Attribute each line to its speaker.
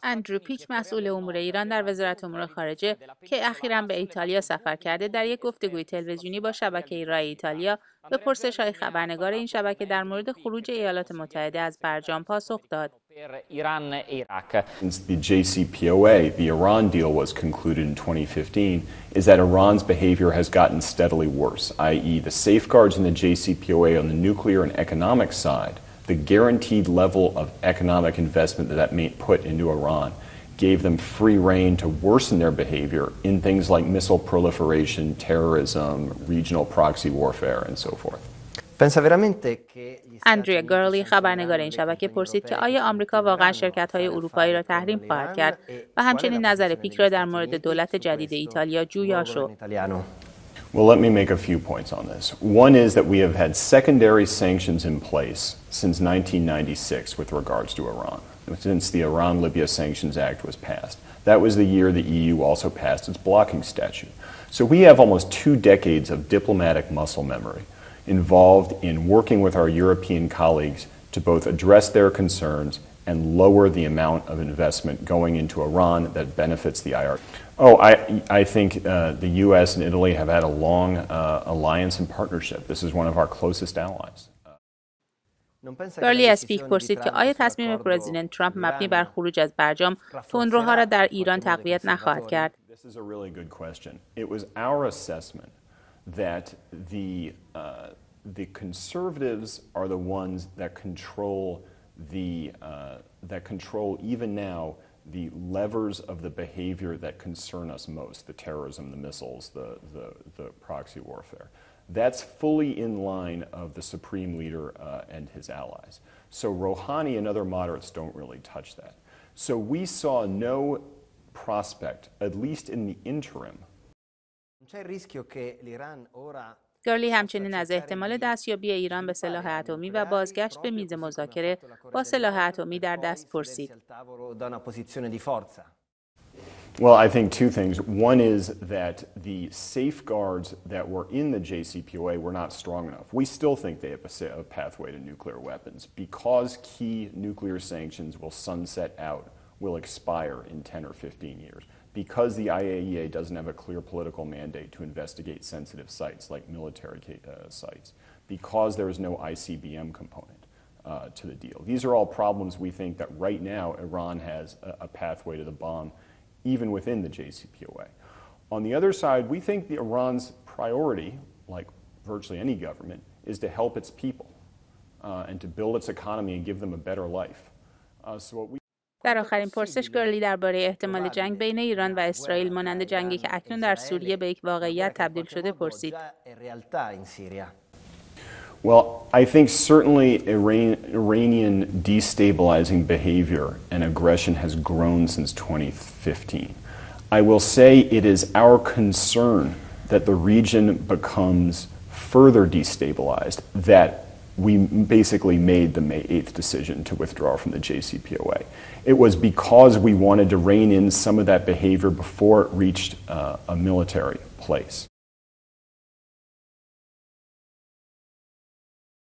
Speaker 1: اندرو مسئول امور ایران در وزارت امور خارجه که اخیرا به ایتالیا سفر کرده، در یک گفتگوی تلویزیونی با شبکه رای ایتالیا به پرسش‌های خبرنگار این شبکه در مورد خروج ایالات متحده از برجام پاسخ داد.
Speaker 2: Since the JCPOA, the Iran deal was concluded in 2015, is that Iran's behavior has gotten steadily worse, i.e. the safeguards in the JCPOA on the nuclear and economic side, the guaranteed level of economic investment that may put into Iran gave them free rein to worsen their behavior in things like missile proliferation, terrorism, regional proxy warfare, and so forth.
Speaker 1: اندرو خبرنگار این شبکه پرسید که آیا آمریکا واقعا شرکت‌های اروپایی را تحریم خواهد کرد و همچنین نظر پیک را در مورد دولت جدید ایتالیا جویا شد.
Speaker 2: Well, let me make a few points on this. One is that we have had secondary sanctions in place since 1996 with regards to Iran, since the Iran-Libya Sanctions Act was passed. That was the year the EU also passed its blocking statute. So we have almost 2 decades of diplomatic muscle memory involved in working with our European colleagues to both address their concerns and lower the amount of investment going into Iran that benefits the IR. Oh, I think the U.S. and Italy have had a long alliance and partnership. This is one of our closest allies.
Speaker 1: گارلی از پیک پرسید که آیا تصمیم پرزیدنت ترامپ مبنی بر خروج از برجام تندروها را در ایران تقویت نخواهد کرد؟
Speaker 2: This is a really good question. It was our assessment that the conservatives are the ones that control even now the levers of the behavior that concern us most, the terrorism, the missiles, the proxy warfare. That's fully in line of the supreme leader and his allies. So Rouhani and other moderates don't really touch that. So we saw no prospect, at least in the interim.
Speaker 1: گارلی همچنین از احتمال دستیابی ایران به سلاح اتمی و بازگشت به میز مذاکره با سلاح اتمی در دست پرسید.
Speaker 2: Well, I think 2 things. One is that the safeguards that were in the JCPOA were not strong enough. We still think they have a pathway to nuclear weapons. Because key nuclear sanctions will sunset out, will expire in 10 or 15 years. Because the IAEA doesn't have a clear political mandate to investigate sensitive sites like military sites. Because there is no ICBM component to the deal. These are all problems we think that right now Iran has a pathway to the bomb even within the JCPOA. On the other side, we think Iran's priority, like virtually any government, is to help its people and to build its economy and give them a better life.
Speaker 1: در آخرین پرسش گارلی درباره احتمال جنگ بین ایران و اسرائیل مانند جنگی که اکنون در سوریه به یک واقعیت تبدیل شده پرسید.
Speaker 2: Well, I think certainly Iranian destabilizing behavior and aggression has grown since 2015. I will say it is our concern that the region becomes further destabilized, that we basically made the May 8th decision to withdraw from the JCPOA. It was because we wanted to rein in some of that behavior before it reached a military place.